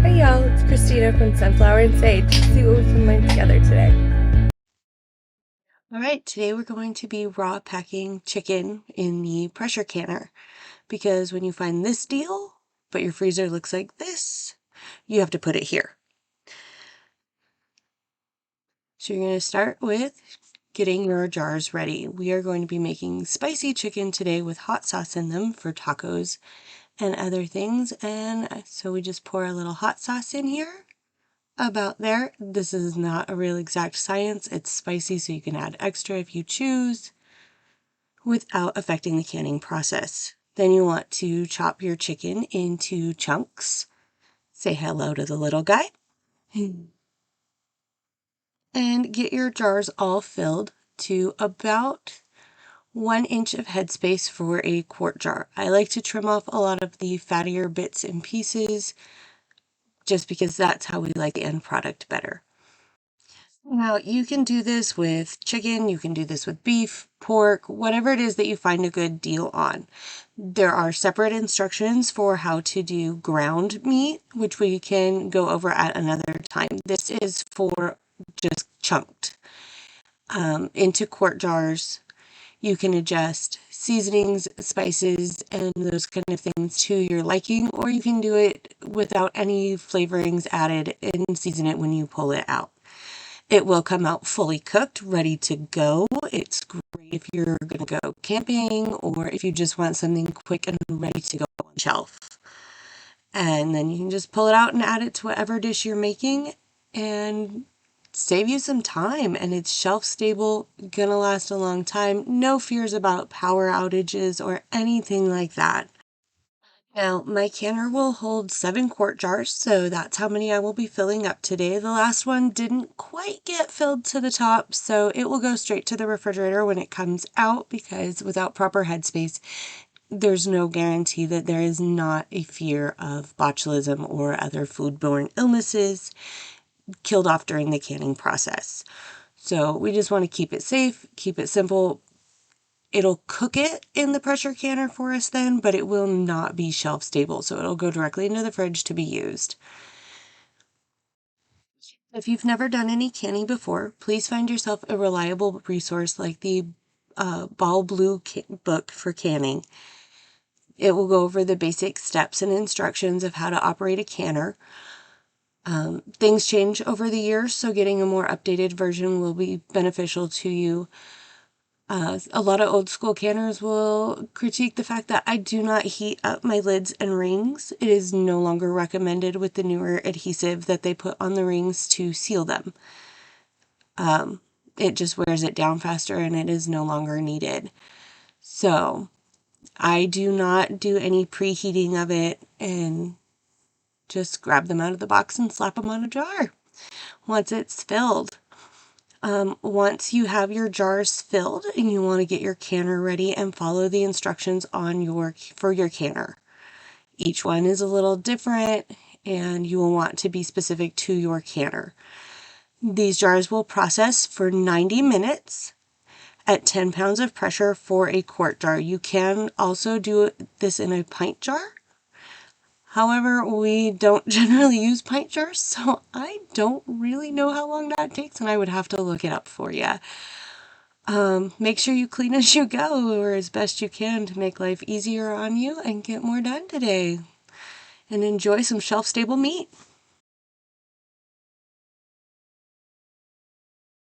Hey y'all, it's Kristina from Sunflower and Sage. Let's see what we can learn together today. Alright, today we're going to be raw packing chicken in the pressure canner, because when you find this deal, but your freezer looks like this, you have to put it here. So you're going to start with getting your jars ready. We are going to be making spicy chicken today with hot sauce in them for tacos and other things, and so we just pour a little hot sauce in here. About there. This is not a real exact science. It's spicy, so you can add extra if you choose without affecting the canning process. Then you want to chop your chicken into chunks. Say hello to the little guy. And get your jars all filled to about 1 inch of headspace for a quart jar. I like to trim off a lot of the fattier bits and pieces just because that's how we like the end product better. Now, you can do this with chicken, you can do this with beef, pork, whatever it is that you find a good deal on. There are separate instructions for how to do ground meat, which we can go over at another time. This is for just chunked into quart jars. You can adjust seasonings, spices, and those kind of things to your liking, or you can do it without any flavorings added and season it when you pull it out. It will come out fully cooked, ready to go. It's great if you're going to go camping or if you just want something quick and ready to go on the shelf. And then you can just pull it out and add it to whatever dish you're making and save you some time. And it's shelf stable, gonna last a long time. No fears about power outages or anything like that. Now, my canner will hold 7 quart jars, so that's how many I will be filling up today. The last one didn't quite get filled to the top, so it will go straight to the refrigerator when it comes out, because without proper headspace, there's no guarantee that there is not a fear of botulism or other foodborne illnesses killed off during the canning process. So we just want to keep it safe, keep it simple. It'll cook it in the pressure canner for us then, but it will not be shelf stable, so it'll go directly into the fridge to be used. If you've never done any canning before, please find yourself a reliable resource like the Ball Blue book for canning. It will go over the basic steps and instructions of how to operate a canner. Things change over the years, so getting a more updated version will be beneficial to you. A lot of old school canners will critique the fact that I do not heat up my lids and rings. It is no longer recommended with the newer adhesive that they put on the rings to seal them. It just wears it down faster and it is no longer needed. So I do not do any preheating of it and just grab them out of the box and slap them on a jar once it's filled. Once you have your jars filled and you want to get your canner ready and follow the instructions for your canner. Each one is a little different and you will want to be specific to your canner. These jars will process for 90 minutes at 10 pounds of pressure for a quart jar. You can also do this in a pint jar. However, we don't generally use pint jars, so I don't really know how long that takes, and I would have to look it up for you. Make sure you clean as you go, or as best you can, to make life easier on you and get more done today. And enjoy some shelf-stable meat.